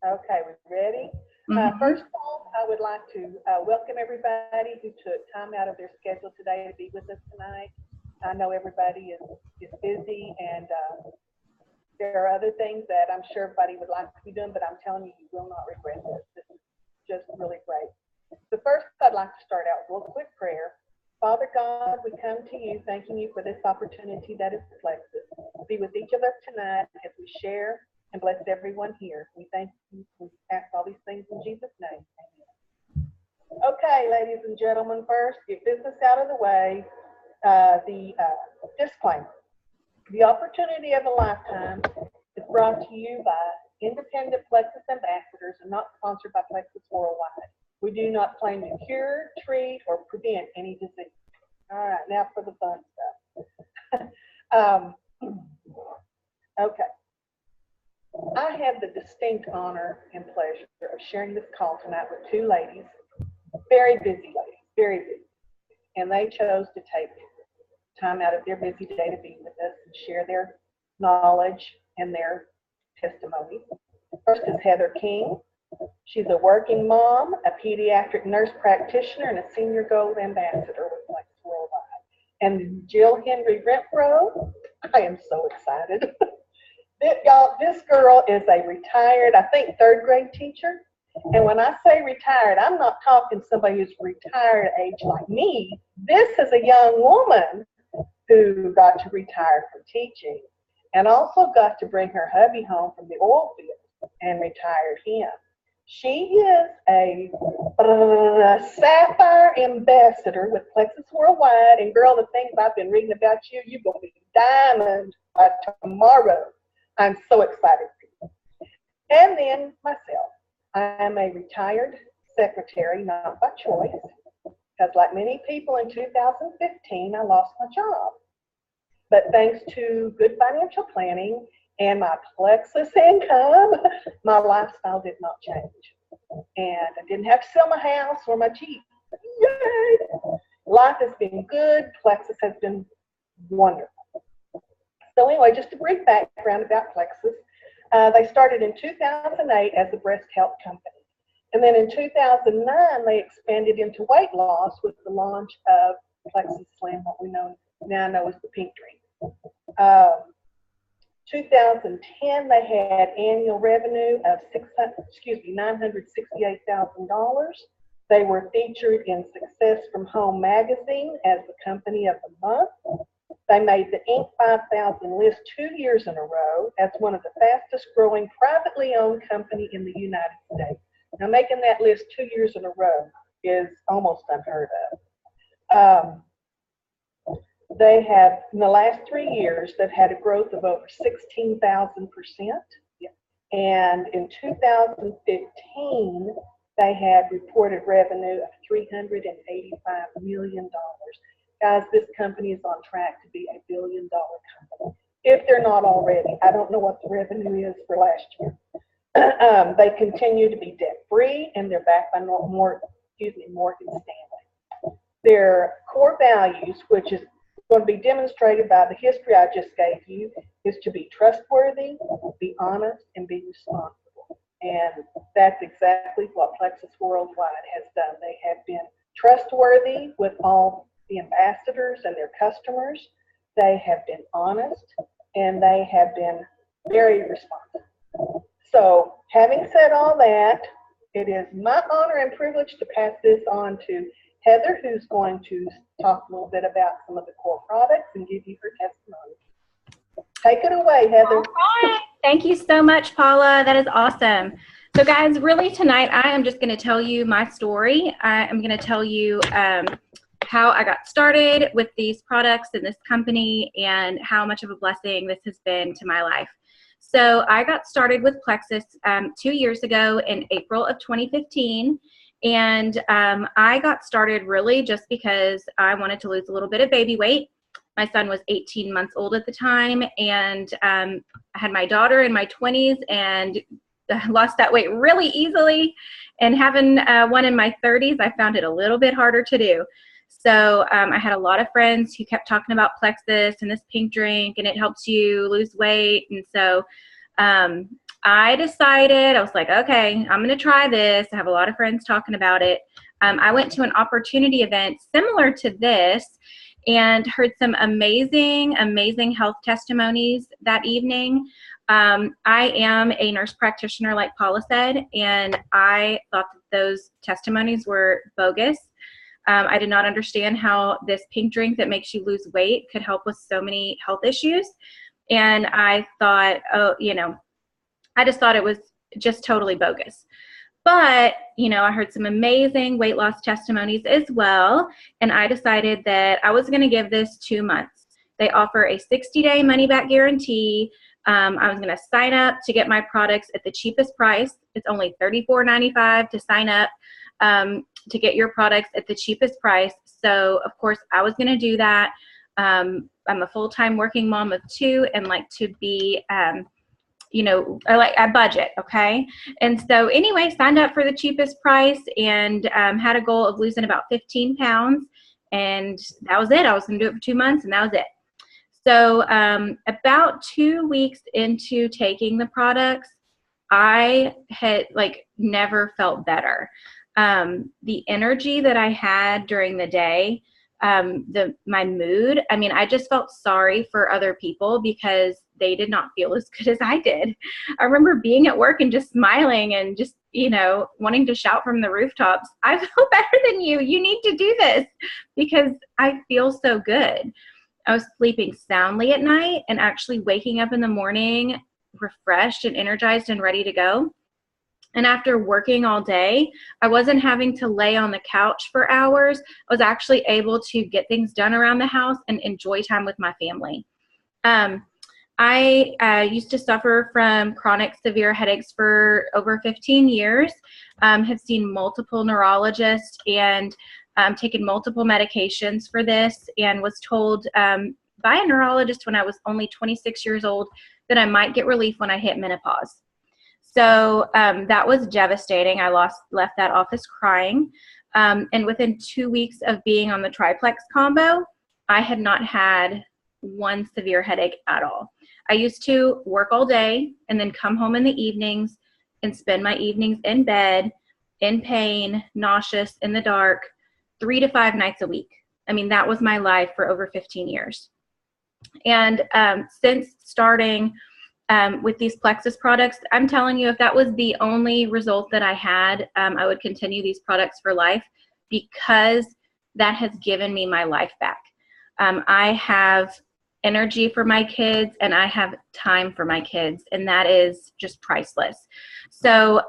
Okay, we ready? First of all, I would like to welcome everybody who took time out of their schedule today to be with us tonight. I know everybody is busy, and there are other things that I'm sure everybody would like to be doing, but I'm telling you, you will not regret this. This is just really great. So first, I'd like to start out with a quick prayer. Father God, we come to you thanking you for this opportunity that is Plexus. Be with each of us tonight as we share and bless everyone here. We thank you. We ask all these things in Jesus' name. Amen. Okay, ladies and gentlemen, first, get business out of the way. The disclaimer. The opportunity of a lifetime is brought to you by independent Plexus ambassadors and not sponsored by Plexus Worldwide. We do not claim to cure, treat, or prevent any disease. All right, now for the fun stuff. Okay. I have the distinct honor and pleasure of sharing this call tonight with two ladies, very busy ladies, very busy. And they chose to take time out of their busy day to be with us and share their knowledge and their testimony. First is Heather King. She's a working mom, a pediatric nurse practitioner, and a senior gold ambassador with Plexus Worldwide. And Jill Henry Renfro, I am so excited. Y'all, this girl is a retired, I think, third grade teacher. And when I say retired, I'm not talking somebody who's retired age like me. This is a young woman who got to retire from teaching and also got to bring her hubby home from the oil field and retired him. She is a Sapphire ambassador with Plexus Worldwide. And girl, the things I've been reading about you, you're going to be diamond by tomorrow. I'm so excited for you. And then myself. I am a retired secretary, not by choice, because like many people in 2015, I lost my job. But thanks to good financial planning and my Plexus income, my lifestyle did not change. And I didn't have to sell my house or my Jeep. Yay! Life has been good. Plexus has been wonderful. So anyway, just a brief background about Plexus. They started in 2008 as a breast health company. And then in 2009, they expanded into weight loss with the launch of Plexus Slim, what we now know as the pink drink. 2010, they had annual revenue of $968,000. They were featured in Success from Home magazine as the company of the month. They made the Inc. 5000 list 2 years in a row as one of the fastest growing privately owned company in the United States. Now, making that list 2 years in a row is almost unheard of. They have, in the last 3 years, they've had a growth of over 16,000%. And in 2015, they had reported revenue of $385 million. Guys, this company is on track to be $1 billion company. If they're not already, I don't know what the revenue is for last year. They continue to be debt-free, and they're backed by Morgan Stanley. Their core values, which is going to be demonstrated by the history I just gave you, is to be trustworthy, be honest, and be responsible. And that's exactly what Plexus Worldwide has done. They have been trustworthy with all the ambassadors and their customers. They have been honest, and they have been very responsive. So, having said all that, it is my honor and privilege to pass this on to Heather, who's going to talk a little bit about some of the core products and give you her testimony. Take it away, Heather. All right. Thank you so much, Paula. That is awesome. So, guys, really tonight I am just going to tell you my story. I am going to tell you how I got started with these products in this company and how much of a blessing this has been to my life. So I got started with Plexus 2 years ago in April of 2015. And I got started really just because I wanted to lose a little bit of baby weight. My son was 18 months old at the time, and I had my daughter in my 20s and lost that weight really easily. And having one in my 30s, I found it a little bit harder to do. So I had a lot of friends who kept talking about Plexus and this pink drink, and it helps you lose weight. And so I decided, I was like, okay, I'm going to try this. I have a lot of friends talking about it. I went to an opportunity event similar to this and heard some amazing, amazing health testimonies that evening. I am a nurse practitioner, like Paula said, and I thought that those testimonies were bogus. I did not understand how this pink drink that makes you lose weight could help with so many health issues. And I thought, oh, I just thought it was just totally bogus. But, I heard some amazing weight loss testimonies as well, and I decided that I was going to give this 2 months. They offer a 60-day money-back guarantee. I was going to sign up to get my products at the cheapest price. It's only $34.95 to sign up to get your products at the cheapest price. So, of course, I was going to do that. I'm a full-time working mom of 2 and like to be I like a budget, okay? And so anyway, signed up for the cheapest price and had a goal of losing about 15 pounds. And that was it. I was going to do it for 2 months, and that was it. So about 2 weeks into taking the products, I had never felt better. The energy that I had during the day, my mood, I just felt sorry for other people because they did not feel as good as I did. I remember being at work and just smiling and just, wanting to shout from the rooftops, I feel better than you. You need to do this because I feel so good. I was sleeping soundly at night and actually waking up in the morning refreshed and energized and ready to go. And after working all day, I wasn't having to lay on the couch for hours. I was actually able to get things done around the house and enjoy time with my family. I used to suffer from chronic severe headaches for over 15 years, have seen multiple neurologists and taken multiple medications for this, and was told by a neurologist when I was only 26 years old that I might get relief when I hit menopause. So that was devastating. I left that office crying. And within 2 weeks of being on the triplex combo, I had not had one severe headache at all. I used to work all day and then come home in the evenings and spend my evenings in bed, in pain, nauseous, in the dark, 3 to 5 nights a week. That was my life for over 15 years. And since starting with these Plexus products, I'm telling you, if that was the only result that I had, I would continue these products for life because that has given me my life back. I have energy for my kids and I have time for my kids, and that is just priceless. So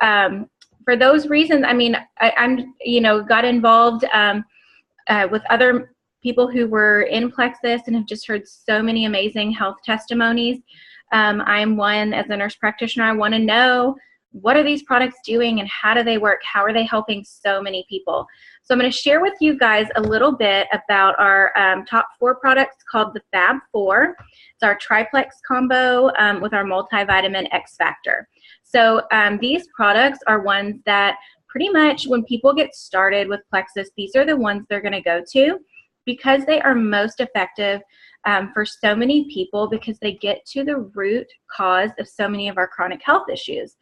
for those reasons, I'm got involved with other people who were in Plexus and have just heard so many amazing health testimonies. I'm one, as a nurse practitioner, I want to know, what are these products doing and how do they work? How are they helping so many people? So I'm going to share with you guys a little bit about our top 4 products called the Fab 4. It's our triplex combo with our multivitamin X Factor. So these products are ones that pretty much when people get started with Plexus, these are the ones they're going to go to because they are most effective for so many people because they get to the root cause of so many of our chronic health issues.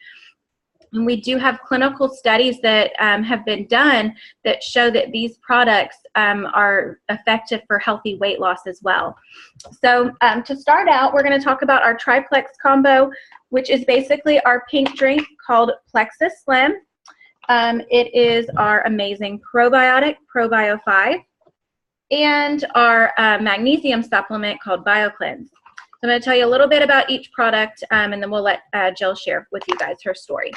And we do have clinical studies that have been done that show that these products are effective for healthy weight loss as well. So to start out, we're going to talk about our triplex combo, which is basically our pink drink called Plexus Slim. It is our amazing probiotic, Probio 5, and our magnesium supplement called BioCleanse. So I'm going to tell you a little bit about each product, and then we'll let Jill share with you guys her story.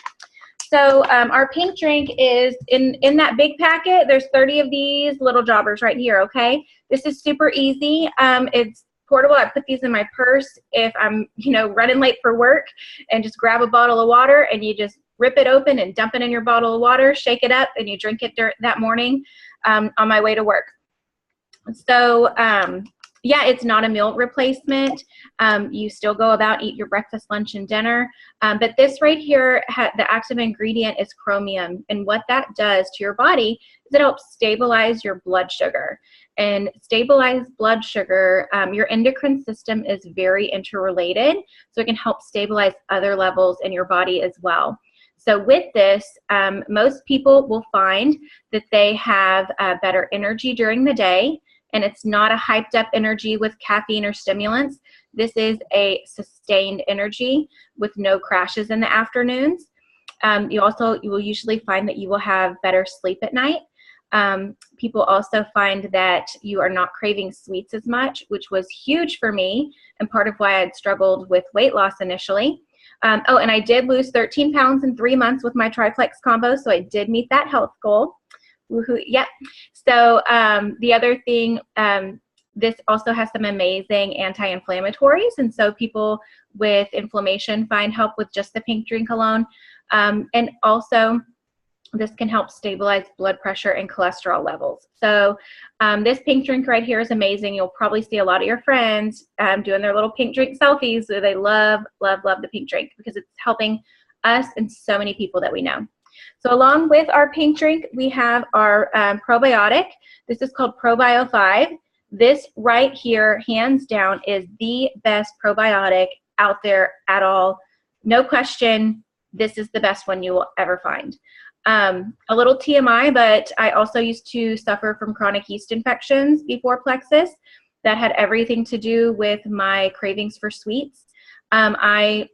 So our pink drink is in that big packet. There's 30 of these little jobbers right here, okay? This is super easy. It's portable. I put these in my purse if I'm, running late for work, and just grab a bottle of water and you just rip it open and dump it in your bottle of water, shake it up, and you drink it that morning on my way to work. So Yeah, it's not a meal replacement. You still go about, eat your breakfast, lunch, and dinner. But this right here, the active ingredient is chromium. And what that does to your body is it helps stabilize your blood sugar. And stabilized blood sugar, your endocrine system is very interrelated. So it can help stabilize other levels in your body as well. So with this, most people will find that they have better energy during the day. And it's not a hyped up energy with caffeine or stimulants. This is a sustained energy with no crashes in the afternoons. You will usually find that you will have better sleep at night. People also find that you are not craving sweets as much, which was huge for me and part of why I'd struggled with weight loss initially. Oh, and I did lose 13 pounds in 3 months with my triplex combo, so I did meet that health goal. Woohoo, yep. So the other thing, this also has some amazing anti-inflammatories, and so people with inflammation find help with just the pink drink alone. And also, this can help stabilize blood pressure and cholesterol levels. So this pink drink right here is amazing. You'll probably see a lot of your friends doing their little pink drink selfies. So they love, love, love the pink drink because it's helping us and so many people that we know. So along with our pink drink, we have our probiotic. This is called ProBio 5. This right here, hands down, is the best probiotic out there at all. No question, this is the best one you will ever find. A little TMI, but I also used to suffer from chronic yeast infections before Plexus. That had everything to do with my cravings for sweets. It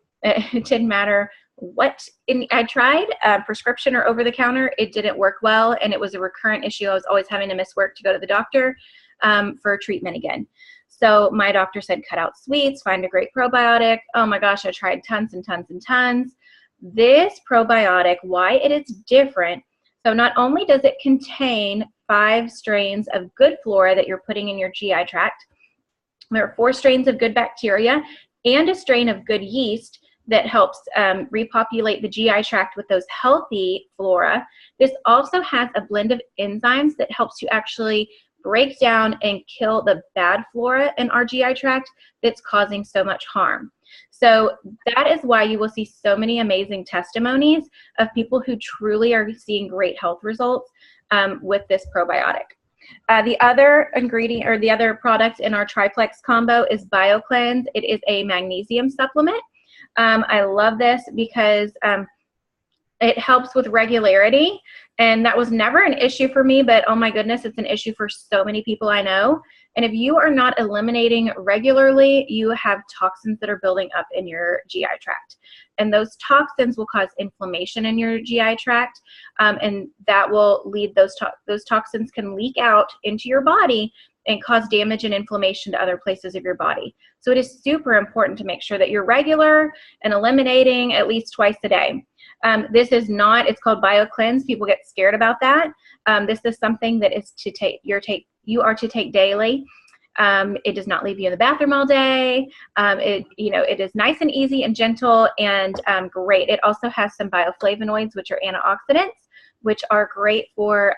didn't matter what I tried, prescription or over the counter, it didn't work well, and it was a recurrent issue. I was always having to miss work to go to the doctor for treatment again. So my doctor said, cut out sweets, find a great probiotic. Oh my gosh, I tried tons and tons and tons. This probiotic, why it is different, so not only does it contain 5 strains of good flora that you're putting in your GI tract, there are 4 strains of good bacteria and a strain of good yeast that helps repopulate the GI tract with those healthy flora. This also has a blend of enzymes that helps you actually break down and kill the bad flora in our GI tract that's causing so much harm. So that is why you will see so many amazing testimonies of people who truly are seeing great health results with this probiotic. The other ingredient or the other product in our triplex combo is BioCleanse. It is a magnesium supplement. I love this because it helps with regularity, and that was never an issue for me, but oh my goodness, it's an issue for so many people I know. And if you are not eliminating regularly, you have toxins that are building up in your GI tract. And those toxins will cause inflammation in your GI tract, and that will lead those toxins can leak out into your body and cause damage and inflammation to other places of your body. So it is super important to make sure that you're regular and eliminating at least twice a day. This is not, it's called BioCleanse. People get scared about that. This is something that is to you are to take daily. It does not leave you in the bathroom all day. It is nice and easy and gentle and great. It also has some bioflavonoids, which are antioxidants, which are great for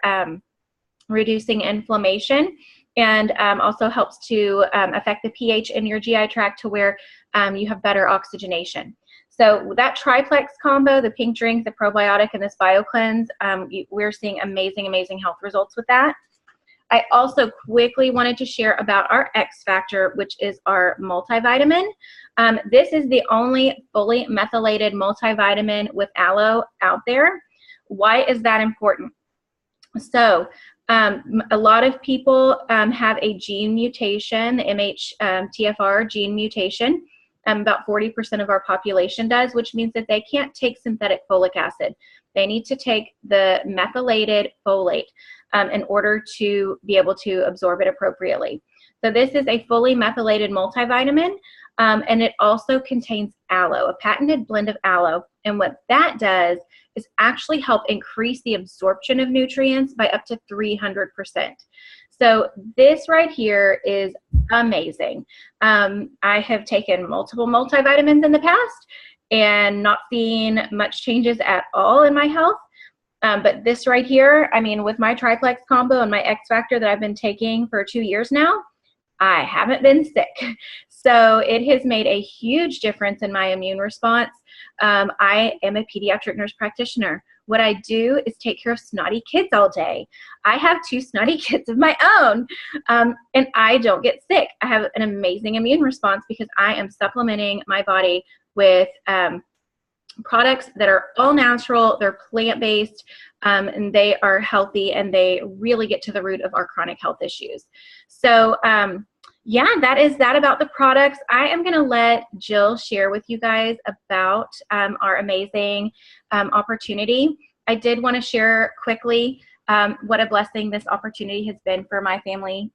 reducing inflammation, and also helps to affect the pH in your GI tract to where you have better oxygenation. So that triplex combo, the pink drink, the probiotic, and this BioCleanse, we're seeing amazing, amazing health results with that. I also quickly wanted to share about our X Factor, which is our multivitamin. This is the only fully methylated multivitamin with aloe out there. Why is that important? So a lot of people have a gene mutation, the MHTFR gene mutation. About 40% of our population does, which means that they can't take synthetic folic acid. They need to take the methylated folate in order to be able to absorb it appropriately. So this is a fully methylated multivitamin, and it also contains aloe, a patented blend of aloe. And what that does is actually help increase the absorption of nutrients by up to 300%. So this right here is amazing. I have taken multiple multivitamins in the past and not seen much changes at all in my health. But this right here, I mean, with my triplex combo and my X Factor that I've been taking for 2 years now, I haven't been sick. So it has made a huge difference in my immune response. I am a pediatric nurse practitioner. What I do is take care of snotty kids all day. I have 2 snotty kids of my own, and I don't get sick. I have an amazing immune response because I am supplementing my body with products that are all natural, they're plant-based, and they are healthy, and they really get to the root of our chronic health issues. So yeah, that is that about the products. I am going to let Jill share with you guys about our amazing opportunity. I did want to share quickly what a blessing this opportunity has been for my family.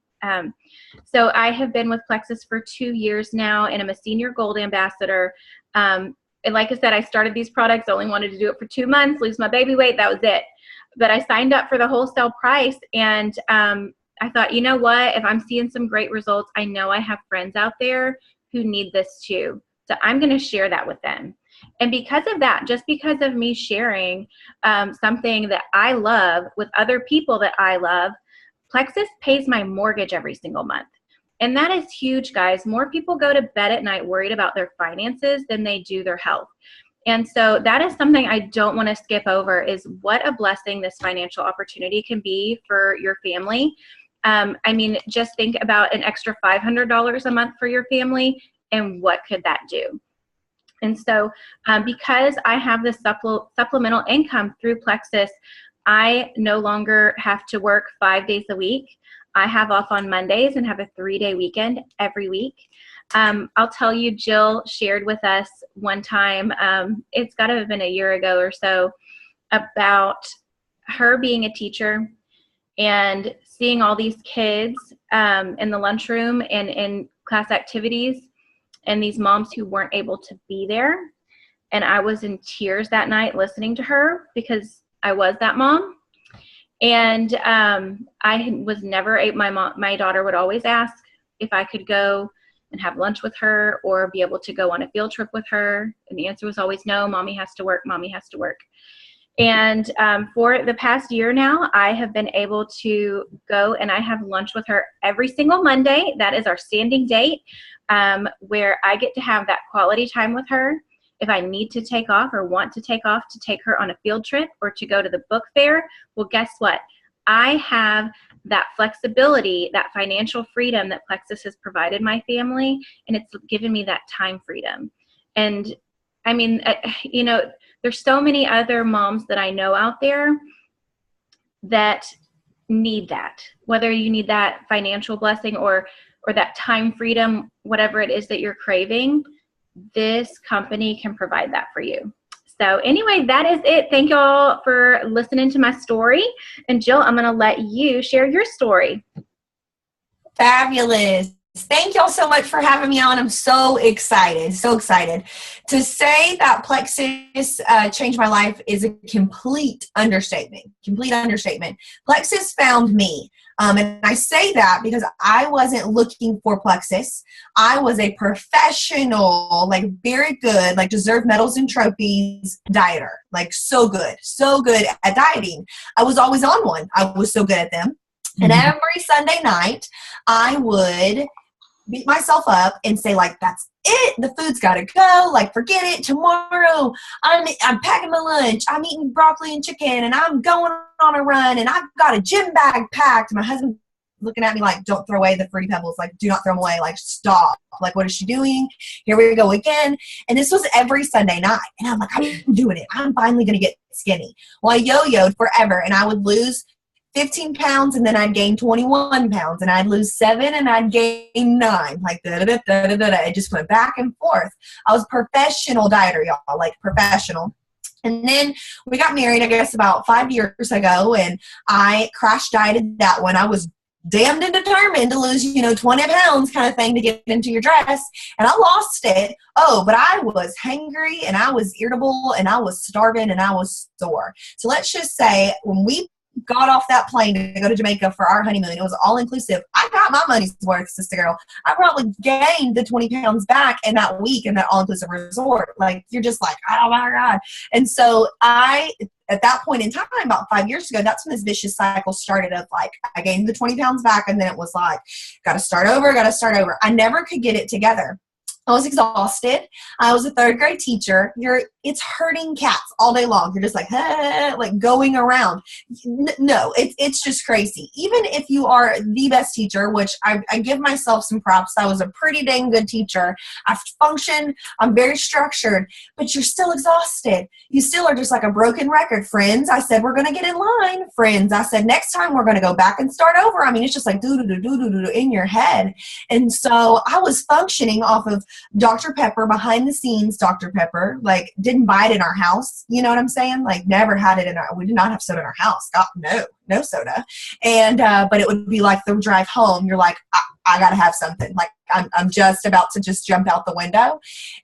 So I have been with Plexus for 2 years now, and I'm a senior gold ambassador. And like I said, I started these products, only wanted to do it for 2 months, lose my baby weight, that was it. But I signed up for the wholesale price, and I thought, you know what, if I'm seeing some great results, I know I have friends out there who need this too. So I'm going to share that with them. And because of that, just because of me sharing something that I love with other people that I love, Plexus pays my mortgage every single month. And that is huge, guys. More people go to bed at night worried about their finances than they do their health. And so that is something I don't want to skip over, is what a blessing this financial opportunity can be for your family. I mean, just think about an extra $500 a month for your family, and what could that do? And so because I have this supplemental income through Plexus, I no longer have to work 5 days a week. I have off on Mondays and have a 3-day weekend every week. I'll tell you, Jill shared with us one time, it's got to have been a year ago or so, about her being a teacher and seeing all these kids in the lunchroom and in class activities, and these moms who weren't able to be there. And I was in tears that night listening to her, because I was that mom. And I was never able, my daughter would always ask if I could go and have lunch with her or be able to go on a field trip with her. And the answer was always no, mommy has to work, mommy has to work. And for the past year now, I have been able to go and I have lunch with her every single Monday. That is our standing date, where I get to have that quality time with her. If I need to take off or want to take off to take her on a field trip or to go to the book fair, well, guess what? I have that flexibility, that financial freedom that Plexus has provided my family, and it's given me that time freedom. And I mean, you know, there's so many other moms that I know out there that need that, whether you need that financial blessing or that time freedom, whatever it is that you're craving, this company can provide that for you. So anyway, that is it. Thank you all for listening to my story. And Jill, I'm going to let you share your story. Fabulous. Thank y'all so much for having me on. I'm so excited to say that Plexus changed my life is a complete understatement. Plexus found me. And I say that because I wasn't looking for Plexus. I was a professional, like very good, like deserved medals and trophies dieter, like so good at dieting. I was always on one. I was so good at them. And every Sunday night, I would beat myself up and say, like, that's it. The food's got to go. Like, forget it. Tomorrow, I'm packing my lunch. I'm eating broccoli and chicken, and I'm going on a run, and I've got a gym bag packed. My husband looking at me like, don't throw away the Fruity Pebbles. Like, do not throw them away. Like, stop. Like, what is she doing? Here we go again. And this was every Sunday night. And I'm like, I'm doing it. I'm finally going to get skinny. Well, I yo-yoed forever, and I would lose 15 pounds, and then I'd gain 21 pounds, and I'd lose 7, and I'd gain 9. Like, it just went back and forth. I was a professional dieter, y'all, like professional. And then we got married, I guess, about 5 years ago, and I crash dieted that one. I was damned and determined to lose, 20 pounds kind of thing to get into your dress. And I lost it. Oh, but I was hangry, and I was irritable, and I was starving, and I was sore. So let's just say when we got off that plane to go to Jamaica for our honeymoon, it was all inclusive. I got my money's worth, sister girl. I probably gained the 20 pounds back in that week in that all inclusive resort. Like, you're just like, oh my God. And so I at that point in time, about 5 years ago, that's when this vicious cycle started of like, I gained the 20 pounds back, and then it was like, got to start over. I never could get it together. I was exhausted. I was a third grade teacher. It's herding cats all day long. You're just like, hey, like going around. No, it's just crazy. Even if you are the best teacher, which I give myself some props. I was a pretty dang good teacher. I function. I'm very structured, but you're still exhausted. You still are just like a broken record. Friends, I said, we're going to get in line. Friends, I said, next time we're going to go back and start over. I mean, it's just like do in your head. And so I was functioning off of Dr. Pepper, behind the scenes Dr. Pepper, like didn't buy it in our house. You know what I'm saying? Like never had it we did not have soda in our house. God, no soda. And, but it would be like the drive home. You're like, I got to have something. Like I'm just about to just jump out the window.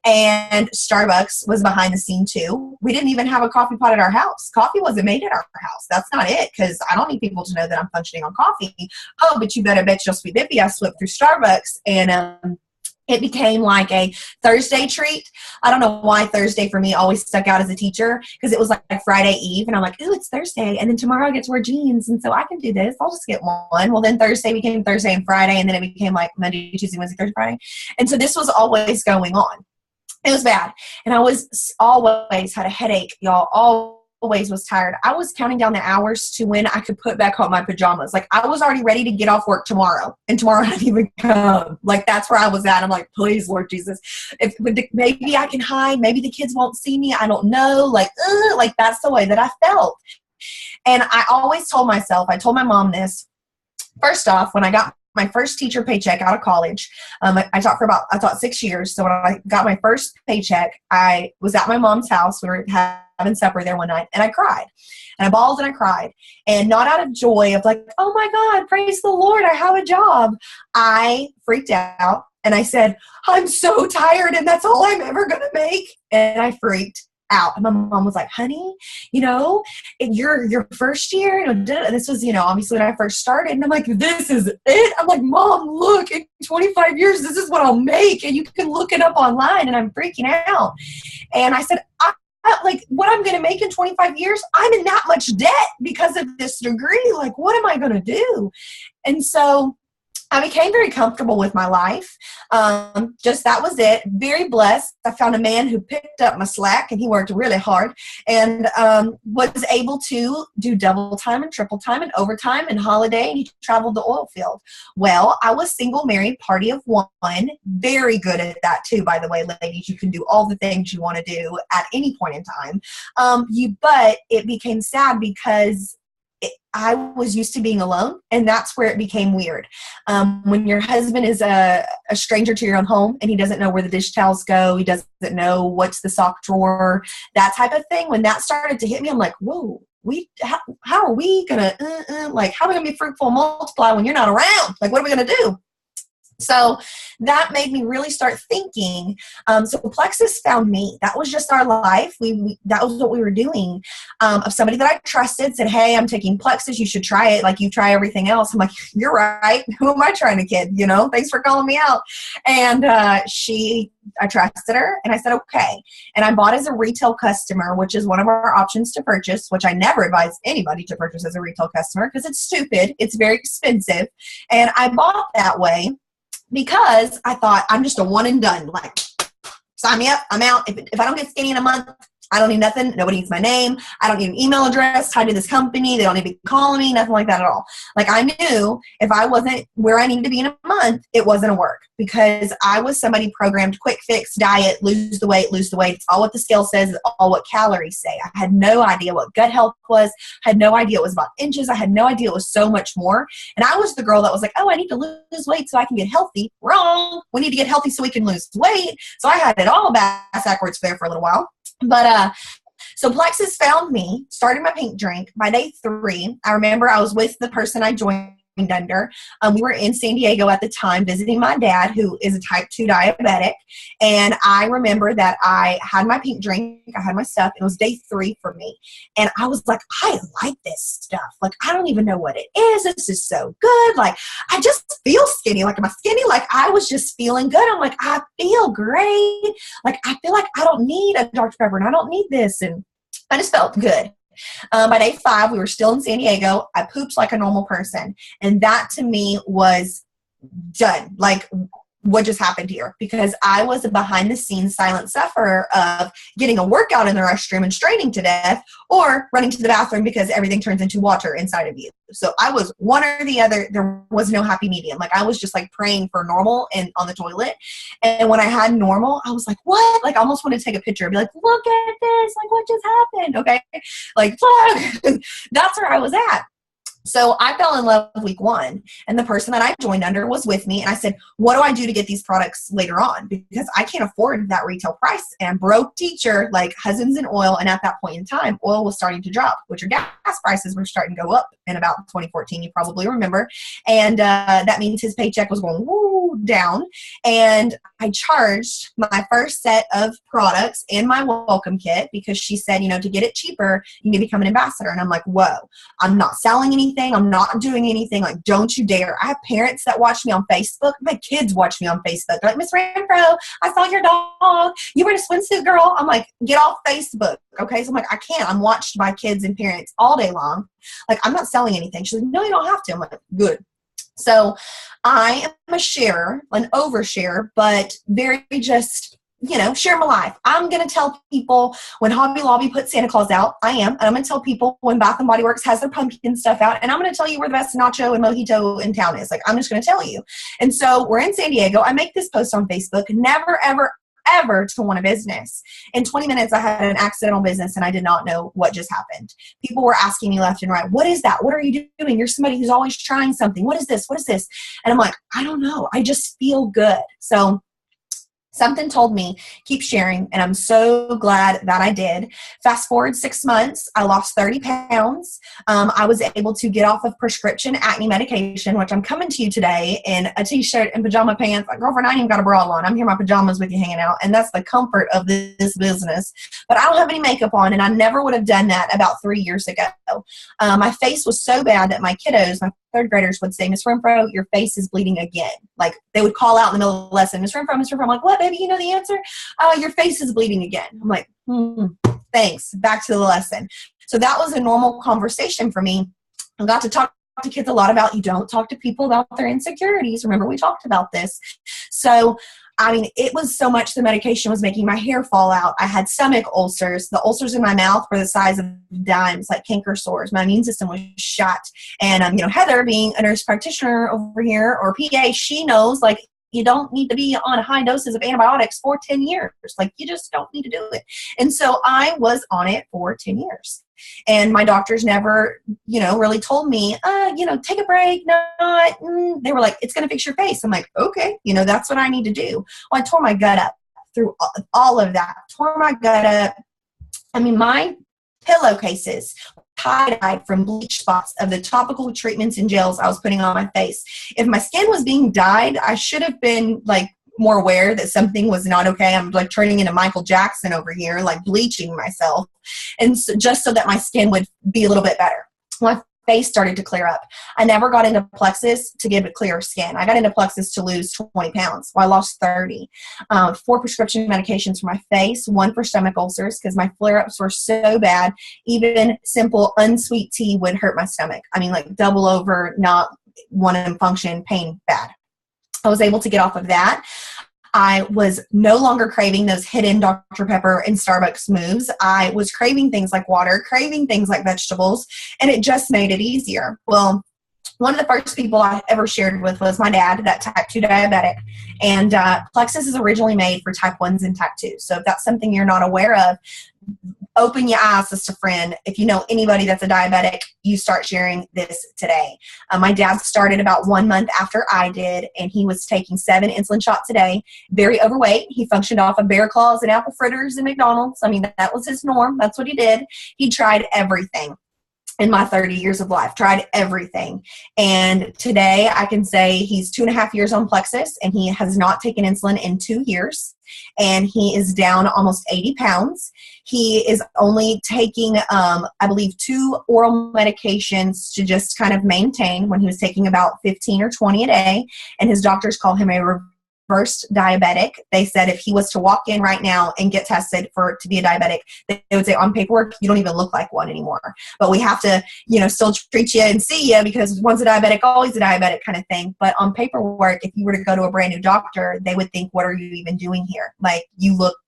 And Starbucks was behind the scene too. We didn't even have a coffee pot at our house. Coffee wasn't made at our house. That's not it. Cause I don't need people to know that I'm functioning on coffee. Oh, but you better bet your sweet bippy I slipped through Starbucks, and, it became like a Thursday treat. I don't know why Thursday for me always stuck out as a teacher, because it was like Friday Eve, and I'm like, ooh, it's Thursday, and then tomorrow I get to wear jeans, and so I can do this. I'll just get one. Well, then Thursday became Thursday and Friday, and then it became like Monday, Tuesday, Wednesday, Thursday, Friday. And so this was always going on. It was bad. And I was always had a headache, y'all, always was tired. I was counting down the hours to when I could put back on my pajamas. Like I was already ready to get off work tomorrow, and tomorrow hadn't even come. Like that's where I was at. I'm like, please, Lord Jesus, maybe I can hide. Maybe the kids won't see me. I don't know. Like that's the way that I felt. And I always told myself, I told my mom this. First off, when I got my first teacher paycheck out of college, I taught 6 years. So when I got my first paycheck, I was at my mom's house. We were having supper there one night, and I cried, and I bawled and I cried, and not out of joy of like, oh my God, praise the Lord, I have a job. I freaked out, and I said, I'm so tired, and that's all I'm ever going to make. And I freaked out. And my mom was like, honey, your first year, and this was, obviously when I first started, and I'm like, this is it. I'm like, Mom, look, in 25 years, this is what I'll make. And you can look it up online. And I'm freaking out. And I said, like what I'm going to make in 25 years, I'm in that much debt because of this degree. Like, what am I going to do? And so I became very comfortable with my life. Just that was it. Very blessed. I found a man who picked up my slack, and he worked really hard, and was able to do double time and triple time and overtime and holiday, and he traveled the oil field. Well, I was single, married, party of one. Very good at that too, by the way, ladies. You can do all the things you want to do at any point in time. But it became sad because I was used to being alone, and that's where it became weird. When your husband is a stranger to your own home, and he doesn't know where the dish towels go, he doesn't know what's the sock drawer, that type of thing. When that started to hit me, I'm like, whoa, how are we gonna how are we gonna be fruitful and multiply when you're not around? Like, what are we gonna do? So that made me really start thinking. So Plexus found me. That was just our life. That was what we were doing. Of somebody that I trusted said, hey, I'm taking Plexus. You should try it like you try everything else. I'm like, you're right. Who am I trying to kid? Thanks for calling me out. And I trusted her, and I said, okay. And I bought as a retail customer, which is one of our options to purchase, which I never advise anybody to purchase as a retail customer because it's stupid. It's very expensive. And I bought that way because I thought I'm just a one and done. Like, sign me up. I'm out. If I don't get skinny in a month, I don't need nothing. Nobody needs my name. I don't need an email address tied to this company. They don't need to be calling me, nothing like that at all. Like, I knew if I wasn't where I needed to be in a month, it wasn't going to work because I was somebody programmed quick fix, diet, lose the weight. It's all what the scale says. It's all what calories say. I had no idea what gut health was. I had no idea it was about inches. I had no idea it was so much more. And I was the girl that was like, oh, I need to lose weight so I can get healthy. Wrong. We need to get healthy so we can lose weight. So I had it all backwards there for a little while. But so Plexus found me, started my pink drink. By day 3, I remember I was with the person I joined under. We were in San Diego at the time visiting my dad, who is a type 2 diabetic. And I remember that I had my pink drink, I had my stuff. It was day 3 for me. And I was like, I like this stuff. Like, I don't even know what it is. This is so good. Like, I just feel skinny. Like, am I skinny? Like, I was just feeling good. I'm like, I feel great. Like, I feel like I don't need a Dr. Pepper and I don't need this. And I just felt good. By day 5, we were still in San Diego. I pooped like a normal person. And that to me was done. Like, what just happened here? Because I was a behind the scenes silent sufferer of getting a workout in the restroom and straining to death, or running to the bathroom because everything turns into water inside of you. So I was one or the other. There was no happy medium. Like, I was just like praying for normal and on the toilet. And when I had normal, I was like, what? Like, I almost wanted to take a picture and be like, look at this. Like, what just happened? Okay. Like, that's where I was at. So I fell in love week 1, and the person that I joined under was with me. And I said, what do I do to get these products later on? Because I can't afford that retail price. And broke teacher, like husbands in oil. And at that point in time, oil was starting to drop, which your gas prices were starting to go up in about 2014. You probably remember. And that means his paycheck was going down. And I charged my first set of products and my welcome kit because she said, to get it cheaper, you need to become an ambassador. And I'm like, whoa, I'm not selling anything. I'm not doing anything. Like, don't you dare. I have parents that watch me on Facebook. My kids watch me on Facebook. They're like, Miss Renfro, I saw your dog. You were in a swimsuit, girl. I'm like, get off Facebook. Okay. So I'm like, I can't. I'm watched by kids and parents all day long. Like, I'm not selling anything. She's like, no, you don't have to. I'm like, good. So I am a sharer, an oversharer, but very just, share my life. I'm going to tell people when Hobby Lobby puts Santa Claus out. And I'm going to tell people when Bath & Body Works has their pumpkin stuff out. And I'm going to tell you where the best nacho and mojito in town is. Like, I'm just going to tell you. And so we're in San Diego. I make this post on Facebook. Never, ever to want a business. In 20 minutes, I had an accidental business and I did not know what just happened. People were asking me left and right, what is that? What are you doing? You're somebody who's always trying something. What is this? What is this? And I'm like, I don't know. I just feel good. So something told me, keep sharing, and I'm so glad that I did. Fast forward 6 months, I lost 30 pounds. I was able to get off of prescription acne medication, which I'm coming to you today in a t-shirt and pajama pants. Like, girlfriend, I ain't even got a bra on. I'm here in my pajamas with you hanging out, and that's the comfort of this business. But I don't have any makeup on, and I never would have done that about 3 years ago. My face was so bad that my kiddos, my third graders, would say, Miss Renfro, your face is bleeding again. Like, they would call out in the middle of the lesson, Miss Renfro, Miss Renfro. I'm like, what, baby? You know the answer? Your face is bleeding again. I'm like, thanks. Back to the lesson. So that was a normal conversation for me. I got to talk to kids a lot about, you don't talk to people about their insecurities. Remember, we talked about this. So it was so much the medication was making my hair fall out. I had stomach ulcers. The ulcers in my mouth were the size of dimes, like canker sores. My immune system was shot. And, Heather, being a nurse practitioner over here, or PA, she knows, like, you don't need to be on high doses of antibiotics for 10 years. Like, you just don't need to do it. And so I was on it for 10 years. And my doctors never, really told me, take a break. Not. They were like, it's going to fix your face. I'm like, okay, that's what I need to do. Well, I tore my gut up through all of that. Tore my gut up. My pillowcases tie-dyed from bleach spots of the topical treatments and gels I was putting on my face. If my skin was being dyed, I should have been like more aware that something was not okay. I'm like turning into Michael Jackson over here, like bleaching myself. And so, just so that my skin would be a little bit better. My face started to clear up. I never got into Plexus to give it clear skin. I got into Plexus to lose 20 pounds. Well, I lost 30. 4 prescription medications for my face, 1 for stomach ulcers because my flare-ups were so bad. Even simple unsweet tea would hurt my stomach. Like double over, not want to function, pain, bad. I was able to get off of that. I was no longer craving those hidden Dr. Pepper and Starbucks moves. I was craving things like water, craving things like vegetables, and it just made it easier. Well, one of the first people I ever shared with was my dad, that type 2 diabetic. And Plexus is originally made for type 1s and type 2s. So if that's something you're not aware of, open your eyes, sister friend. If you know anybody that's a diabetic, you start sharing this today. My dad started about 1 month after I did, and he was taking 7 insulin shots a day, very overweight. He functioned off of bear claws and apple fritters and McDonald's. That was his norm. That's what he did. He tried everything. In my 30 years of life, tried everything. And today I can say he's 2.5 years on Plexus, and he has not taken insulin in 2 years. And he is down almost 80 pounds. He is only taking, I believe, 2 oral medications to just kind of maintain, when he was taking about 15 or 20 a day. And his doctors call him a reversed diabetic. They said if he was to walk in right now and get tested to be a diabetic, they would say on paperwork, you don't even look like one anymore. But we have to, still treat you and see you because once a diabetic, always a diabetic kind of thing. But on paperwork, if you were to go to a brand new doctor, they would think, what are you even doing here? Like,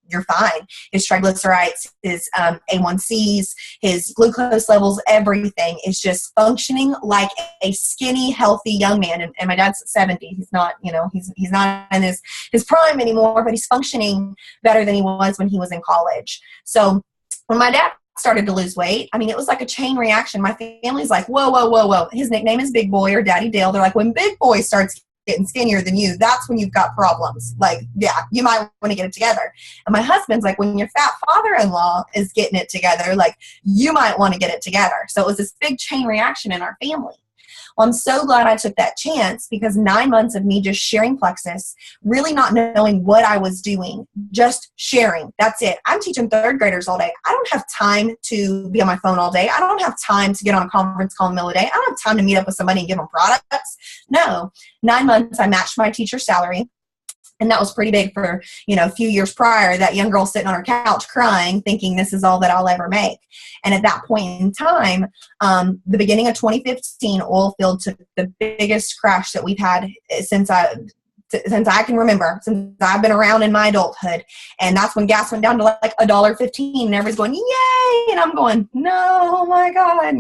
you're fine. His triglycerides, his A1Cs, his glucose levels, everything is just functioning like a skinny, healthy young man. And my dad's 70. He's not, he's not in his prime anymore, but he's functioning better than he was when he was in college. So when my dad started to lose weight, I mean, it was like a chain reaction. My family's like, whoa, whoa, whoa, whoa. His nickname is Big Boy or Daddy Dale. They're like, when Big Boy starts getting skinnier than you, that's when you've got problems. Like, yeah, you might want to get it together. And my husband's like, when your fat father-in-law is getting it together, like, you might want to get it together. So it was this big chain reaction in our family. Well, I'm so glad I took that chance because 9 months of me just sharing Plexus, really not knowing what I was doing, just sharing. That's it. I'm teaching third graders all day. I don't have time to be on my phone all day. I don't have time to get on a conference call in the middle of the day. I don't have time to meet up with somebody and give them products. No. 9 months, I matched my teacher's salary. And that was pretty big for, a few years prior, that young girl sitting on her couch crying, thinking this is all that I'll ever make. And at that point in time, the beginning of 2015, oil field took the biggest crash that we've had since I can remember, since I've been around in my adulthood. And that's when gas went down to like $1.15 and everybody's going, yay. And I'm going, no, oh my God,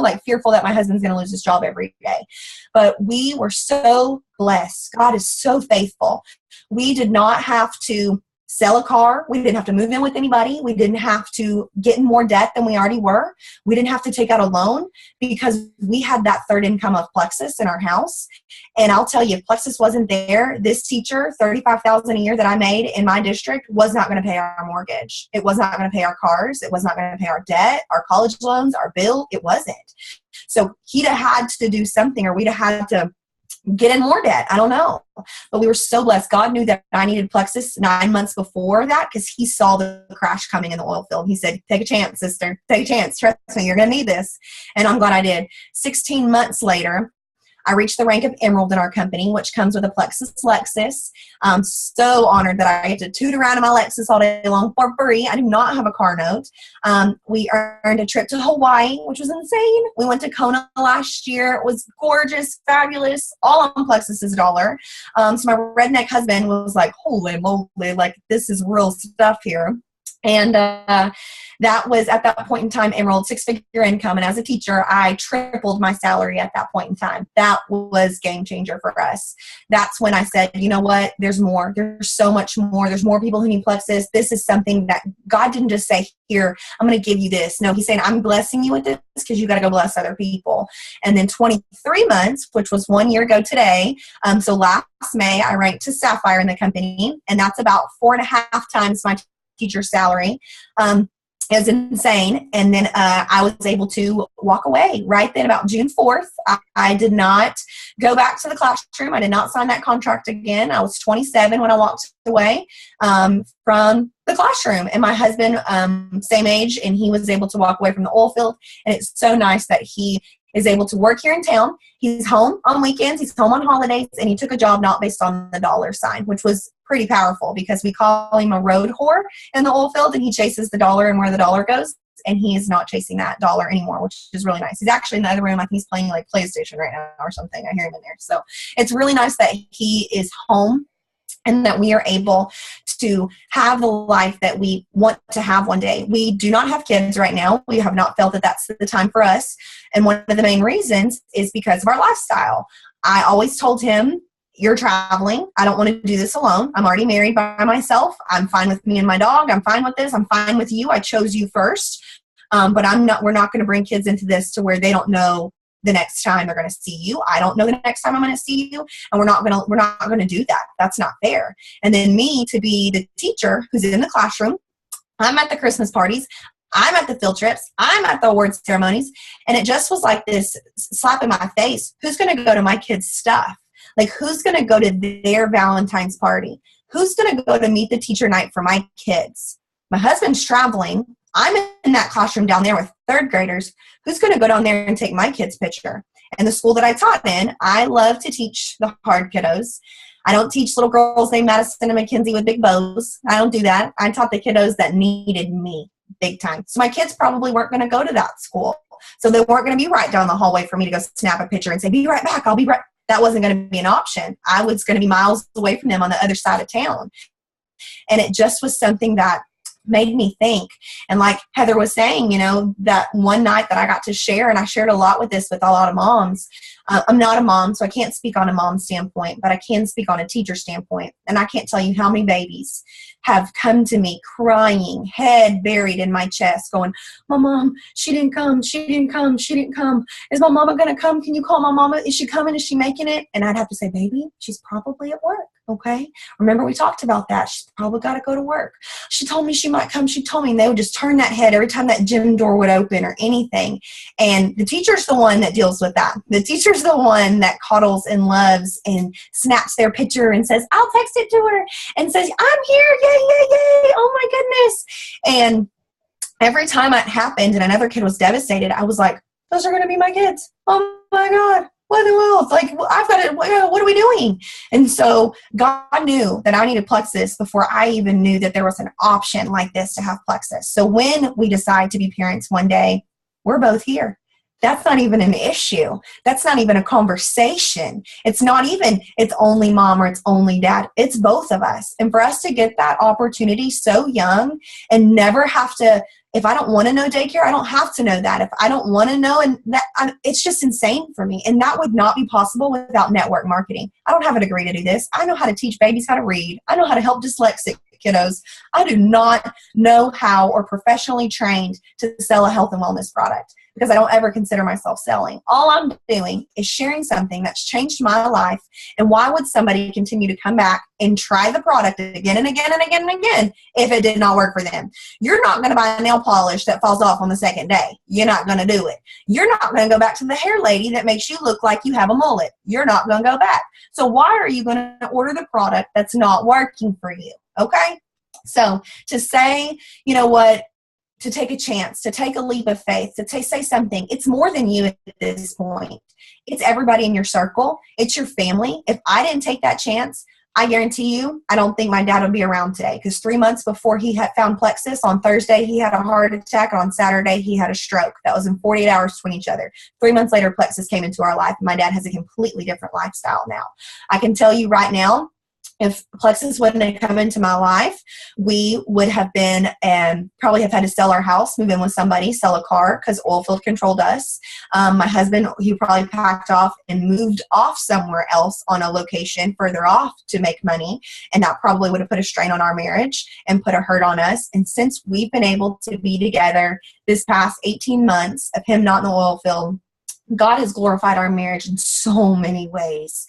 like fearful that my husband's going to lose his job every day. But we were so blessed. God is so faithful. We did not have to sell a car. We didn't have to move in with anybody. We didn't have to get in more debt than we already were. We didn't have to take out a loan because we had that third income of Plexus in our house. And I'll tell you, if Plexus wasn't there, this teacher, $35,000 a year that I made in my district was not going to pay our mortgage. It was not going to pay our cars. It was not going to pay our debt, our college loans, our bill. It wasn't. So he'd have had to do something, or we'd have had to get in more debt. I don't know. But we were so blessed. God knew that I needed Plexus 9 months before that because he saw the crash coming in the oil field. He said, take a chance, sister. Take a chance. Trust me, you're going to need this. And I'm glad I did. 16 months later, I reached the rank of Emerald in our company, which comes with a Plexus Lexus. I'm so honored that I get to toot around in my Lexus all day long for free. I do not have a car note. We earned a trip to Hawaii, which was insane. We went to Kona last year. It was gorgeous, fabulous, all on Plexus's dollar. So my redneck husband was like, holy moly, like this is real stuff here. And that was at that point in time, Emerald, 6-figure income. And as a teacher, I tripled my salary at that point in time. That was game changer for us. That's when I said, you know what, there's more. There's so much more. There's more people who need Plexus. This is something that God didn't just say, here, I'm going to give you this. No, he's saying, I'm blessing you with this because you got to go bless other people. And then 23 months, which was 1 year ago today. So last May, I ranked to Sapphire in the company. And that's about 4.5 times my teacher salary. It was insane. And then I was able to walk away right then about June 4th. I did not go back to the classroom. I did not sign that contract again. I was 27 when I walked away from the classroom. And my husband, same age, and he was able to walk away from the oil field. And it's so nice that he is able to work here in town. He's home on weekends. He's home on holidays. And he took a job not based on the dollar sign, which was pretty powerful because we call him a road whore in the oil field, and he chases the dollar and where the dollar goes. And he is not chasing that dollar anymore, which is really nice. He's actually in the other room. I think he's playing like PlayStation right now or something. I hear him in there. So it's really nice that he is home and that we are able to have the life that we want to have one day. We do not have kids right now. We have not felt that that's the time for us. And one of the main reasons is because of our lifestyle. I always told him, you're traveling. I don't want to do this alone. I'm already married by myself. I'm fine with me and my dog. I'm fine with this. I'm fine with you. I chose you first. But we're not going to bring kids into this to where they don't know the next time they're going to see you. I don't know the next time I'm going to see you. And we're not going to do that. That's not fair. And then me to be the teacher who's in the classroom. I'm at the Christmas parties. I'm at the field trips. I'm at the awards ceremonies. And it just was like this slap in my face. Who's going to go to my kids' stuff? Like, who's going to go to their Valentine's party? Who's going to go to meet the teacher night for my kids? My husband's traveling. I'm in that classroom down there with third graders. Who's going to go down there and take my kid's picture? And the school that I taught in, I love to teach the hard kiddos. I don't teach little girls named Madison and Mackenzie with big bows. I don't do that. I taught the kiddos that needed me big time. So my kids probably weren't going to go to that school. So they weren't going to be right down the hallway for me to go snap a picture and say, be right back. I'll be right. That wasn't going to be an option. I was going to be miles away from them on the other side of town. And it just was something that made me think. And like Heather was saying, that one night that I got to share, and I shared a lot with a lot of moms. I'm not a mom, so I can't speak on a mom standpoint, but I can speak on a teacher standpoint. And I can't tell you how many babies have come to me crying, head buried in my chest, going, my mom, she didn't come. She didn't come. She didn't come. Is my mama going to come? Can you call my mama? Is she coming? Is she making it? And I'd have to say, baby, she's probably at work. Okay. Remember we talked about that. She's probably got to go to work. She told me she might come. She told me. And they would just turn that head every time that gym door would open or anything. And the teacher's the one that deals with that. The teacher's the one that coddles and loves and snaps their picture and says, I'll text it to her, and says, I'm here. Yay, yay, yay. Oh my goodness. And every time it happened and another kid was devastated, I was like, those are going to be my kids. Oh my God. What in the world? Like, I've got to, what are we doing? And so God knew that I needed Plexus before I even knew that there was an option like this to have Plexus. So when we decide to be parents one day, we're both here. That's not even an issue. That's not even a conversation. It's not even, it's only mom or it's only dad. It's both of us. And for us to get that opportunity so young and never have to, if I don't want to know daycare, I don't have to know that. If I don't want to know, and that, it's just insane for me. And that would not be possible without network marketing. I don't have a degree to do this. I know how to teach babies how to read. I know how to help dyslexic kiddos. I do not know how or professionally trained to sell a health and wellness product, because I don't ever consider myself selling. All I'm doing is sharing something that's changed my life. And why would somebody continue to come back and try the product again and again and again and again if it did not work for them? You're not going to buy a nail polish that falls off on the second day. You're not going to do it. You're not going to go back to the hair lady that makes you look like you have a mullet. You're not going to go back. So why are you going to order the product that's not working for you? Okay? So to say, you know what, to take a chance, to take a leap of faith, to say something. It's more than you at this point. It's everybody in your circle. It's your family. If I didn't take that chance, I guarantee you, I don't think my dad would be around today, because 3 months before he had found Plexus, on Thursday, he had a heart attack, and on Saturday, he had a stroke. That was in 48 hours between each other. 3 months later, Plexus came into our life. My dad has a completely different lifestyle now. I can tell you right now, if Plexus wouldn't have come into my life, we would have been probably have had to sell our house, move in with somebody, sell a car, because oil field controlled us. My husband, he probably packed off and moved off somewhere else on a location further off to make money. And that probably would have put a strain on our marriage and put a hurt on us. And since we've been able to be together this past 18 months of him not in the oil field, God has glorified our marriage in so many ways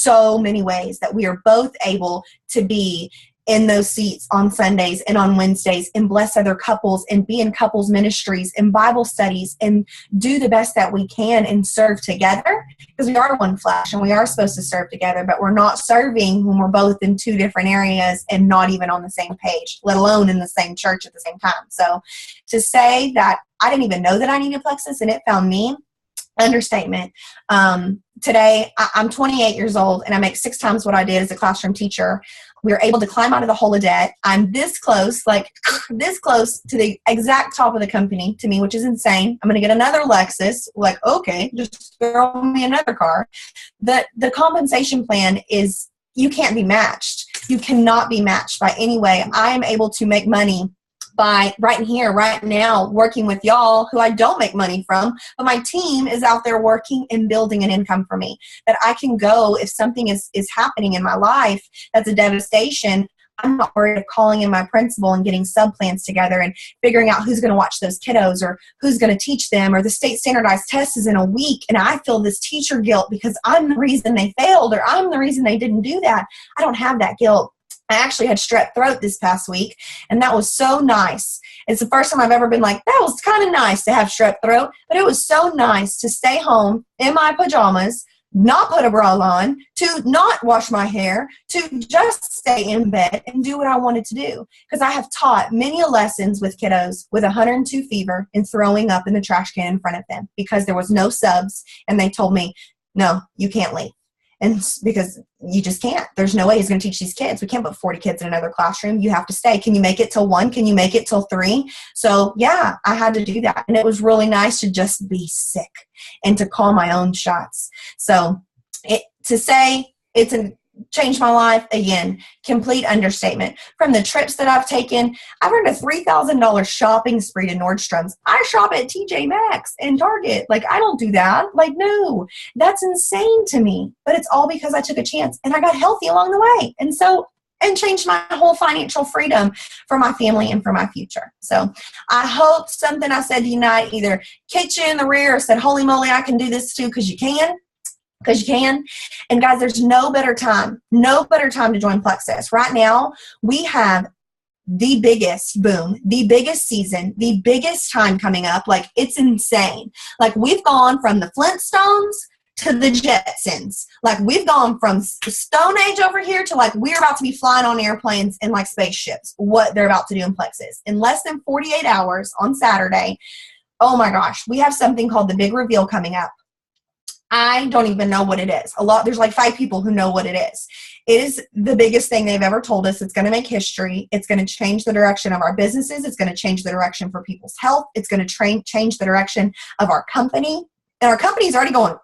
that we are both able to be in those seats on Sundays and on Wednesdays and bless other couples and be in couples ministries and Bible studies and do the best that we can and serve together, because we are one flesh and we are supposed to serve together, but we're not serving when we're both in two different areas and not even on the same page, let alone in the same church at the same time. So to say that I didn't even know that I needed Plexus and it found me, understatement. Today, I'm 28 years old and I make 6 times what I did as a classroom teacher. We were able to climb out of the hole of debt. I'm this close, like this close to the exact top of the company to me, which is insane. I'm going to get another Lexus. Like, okay, just throw me another car. The compensation plan is, you can't be matched. You cannot be matched by any way. I am able to make money by right here, right now, working with y'all who I don't make money from, but my team is out there working and building an income for me that I can go if something is happening in my life that's a devastation. I'm not worried of calling in my principal and getting sub plans together and figuring out who's going to watch those kiddos or who's going to teach them, or the state standardized test is in a week and I feel this teacher guilt because I'm the reason they failed or I'm the reason they didn't do that. I don't have that guilt. I actually had strep throat this past week, and that was so nice. It's the first time I've ever been like, that was kind of nice to have strep throat, but it was so nice to stay home in my pajamas, not put a bra on, to not wash my hair, to just stay in bed and do what I wanted to do. Because I have taught many lessons with kiddos with 102 fever and throwing up in the trash can in front of them because there was no subs, and they told me, no, you can't leave. And because you just can't. There's no way he's going to teach these kids. We can't put 40 kids in another classroom. You have to stay. Can you make it till 1? Can you make it till 3? So yeah, I had to do that. And it was really nice to just be sick and to call my own shots. So to say it's changed my life, again, complete understatement. From the trips that I've taken, I've earned a $3,000 shopping spree to Nordstrom's. I shop at TJ Maxx and Target. Like, I don't do that. Like, no, that's insane to me. But it's all because I took a chance and I got healthy along the way. And changed my whole financial freedom for my family and for my future. So I hope something I said tonight either kicked you in the rear or said, holy moly, I can do this too, because you can. And guys, there's no better time to join Plexus. Right now, we have the biggest boom, the biggest season, the biggest time coming up. Like, it's insane. Like, we've gone from the Flintstones to the Jetsons. Like, we've gone from Stone Age over here to, like, we're about to be flying on airplanes and like spaceships, what they're about to do in Plexus. In less than 48 hours on Saturday, oh my gosh, we have something called the Big Reveal coming up. I don't even know what it is. There's like 5 people who know what it is. It is the biggest thing they've ever told us. It's going to make history. It's going to change the direction of our businesses. It's going to change the direction for people's health. It's going to change the direction of our company. And our company is already going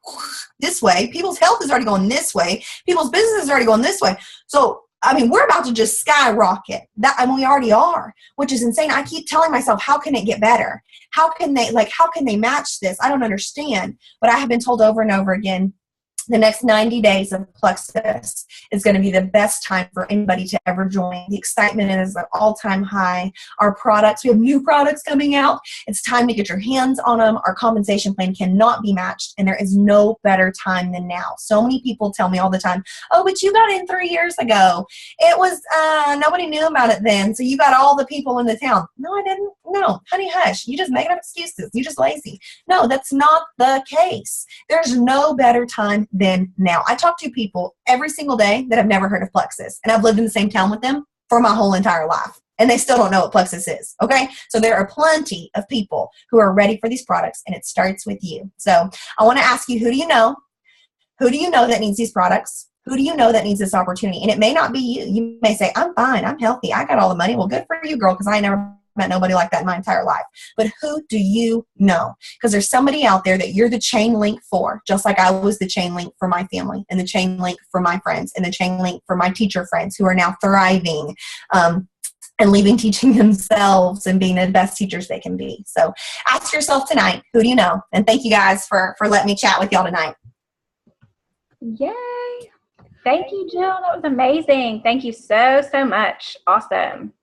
this way. People's health is already going this way. People's business is already going this way. So, I mean, we're about to just skyrocket. We already are, which is insane. I keep telling myself, how can it get better? How can they match this? I don't understand. But I have been told over and over again, the next 90 days of Plexus is going to be the best time for anybody to ever join. The excitement is at an all-time high. Our products, we have new products coming out. It's time to get your hands on them. Our compensation plan cannot be matched, and there is no better time than now. So many people tell me all the time, oh, but you got in 3 years ago. It was, nobody knew about it then, so you got all the people in the town. No, I didn't. No, honey, hush. You just making up excuses. You're just lazy. No, that's not the case. There's no better time than now. I talk to people every single day that have never heard of Plexus, and I've lived in the same town with them for my whole entire life, and they still don't know what Plexus is. Okay, so there are plenty of people who are ready for these products, and it starts with you. So I want to ask you, who do you know? Who do you know that needs these products? Who do you know that needs this opportunity? And it may not be you. You may say, I'm fine, I'm healthy, I got all the money. Well, good for you, girl, because I never met nobody like that in my entire life. But who do you know? Because there's somebody out there that you're the chain link for, just like I was the chain link for my family, and the chain link for my friends, and the chain link for my teacher friends who are now thriving and leaving teaching themselves and being the best teachers they can be. So ask yourself tonight, who do you know? And thank you guys for letting me chat with y'all tonight. Yay. Thank you, Jill. That was amazing. Thank you so much. Awesome.